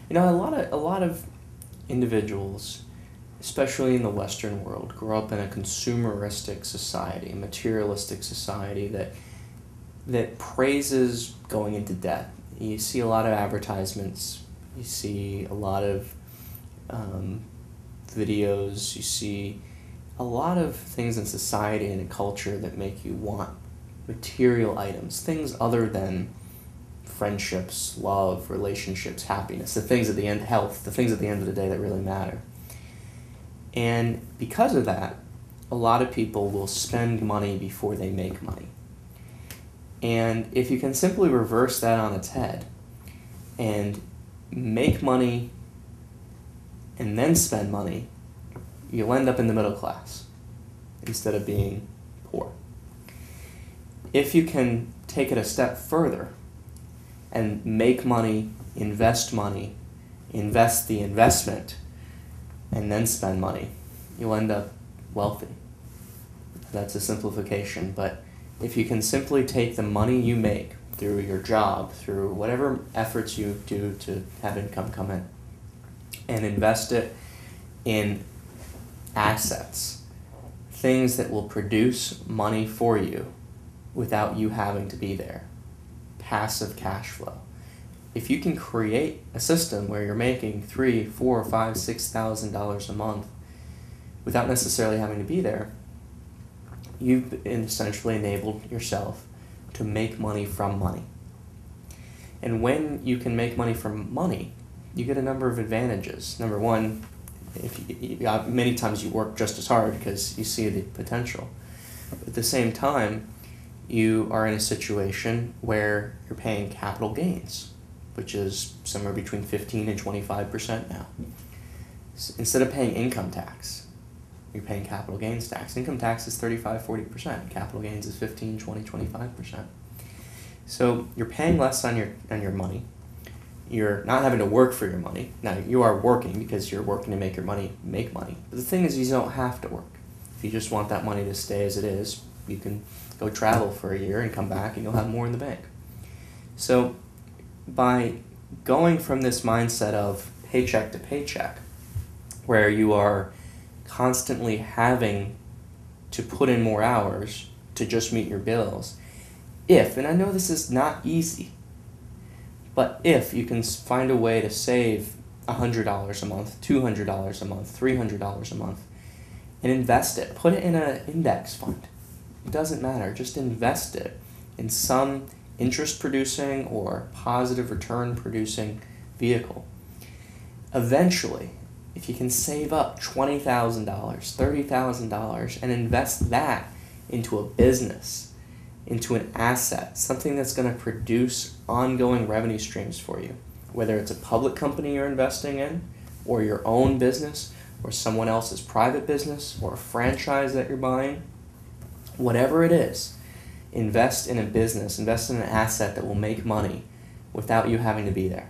A lot of individuals, especially in the Western world, grow up in a consumeristic society, a materialistic society that praises going into debt. You see a lot of advertisements. You see a lot of videos. You see a lot of things in society and in culture that make you want material items, things other than friendships, love, relationships, happiness, the things at the end, health, the things at the end of the day that really matter. And because of that, a lot of people will spend money before they make money. And if you can simply reverse that on its head and make money and then spend money, you'll end up in the middle class instead of being poor. If you can take it a step further and make money, invest the investment, and then spend money, you'll end up wealthy. That's a simplification, but if you can simply take the money you make through your job, through whatever efforts you do to have income come in, and invest it in assets, things that will produce money for you without you having to be there, passive cash flow. If you can create a system where you're making $3,000, $4,000, $5,000, $6,000 a month without necessarily having to be there, you've essentially enabled yourself to make money from money. And when you can make money from money, you get a number of advantages. Number one, many times you work just as hard because you see the potential. But at the same time, you are in a situation where you're paying capital gains, which is somewhere between 15 and 25% now. Instead of paying income tax, you're paying capital gains tax. Income tax is 35-40%. Capital gains is 15, 20, 25%. So you're paying less on your money. You're not having to work for your money. Now, you are working because you're working to make your money make money. But the thing is, you don't have to work. If you just want that money to stay as it is, you can go travel for a year and come back and you'll have more in the bank. So by going from this mindset of paycheck to paycheck, where you are constantly having to put in more hours to just meet your bills, and I know this is not easy, but if you can find a way to save $100 a month, $200 a month, $300 a month, and invest it, put it in an index fund. It doesn't matter, just invest it in some interest-producing or positive return-producing vehicle. Eventually, if you can save up $20,000, $30,000, and invest that into a business, into an asset, something that's going to produce ongoing revenue streams for you, whether it's a public company you're investing in, or your own business, or someone else's private business, or a franchise that you're buying, whatever it is, invest in a business, invest in an asset that will make money without you having to be there.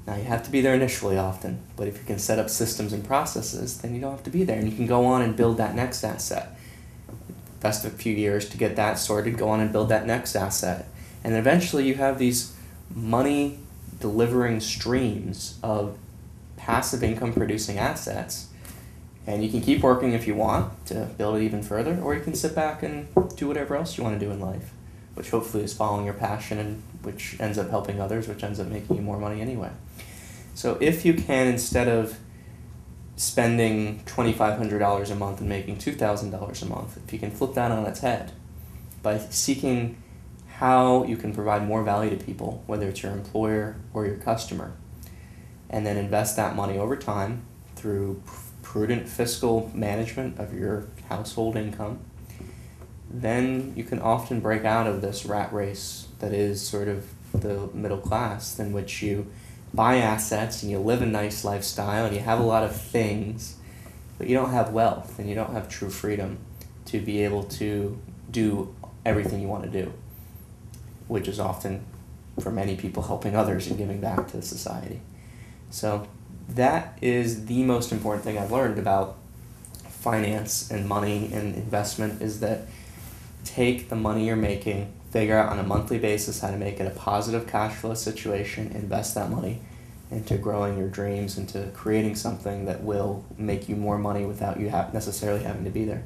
Now, you have to be there initially often, but if you can set up systems and processes, then you don't have to be there, and you can go on and build that next asset. Invest a few years to get that sorted, go on and build that next asset. And eventually you have these money-delivering streams of passive income-producing assets, and you can keep working if you want to build it even further, or you can sit back and do whatever else you want to do in life, which hopefully is following your passion and which ends up helping others, which ends up making you more money anyway. So if you can, instead of spending $2,500 a month and making $2,000 a month, if you can flip that on its head by seeking how you can provide more value to people, whether it's your employer or your customer, and then invest that money over time through prudent fiscal management of your household income, then you can often break out of this rat race that is sort of the middle class, in which you buy assets and you live a nice lifestyle and you have a lot of things, but you don't have wealth and you don't have true freedom to be able to do everything you want to do, which is often, for many people, helping others and giving back to society. So that is the most important thing I've learned about finance and money and investment, is that take the money you're making, figure out on a monthly basis how to make it a positive cash flow situation, invest that money, into growing your dreams, into creating something that will make you more money without you necessarily having to be there.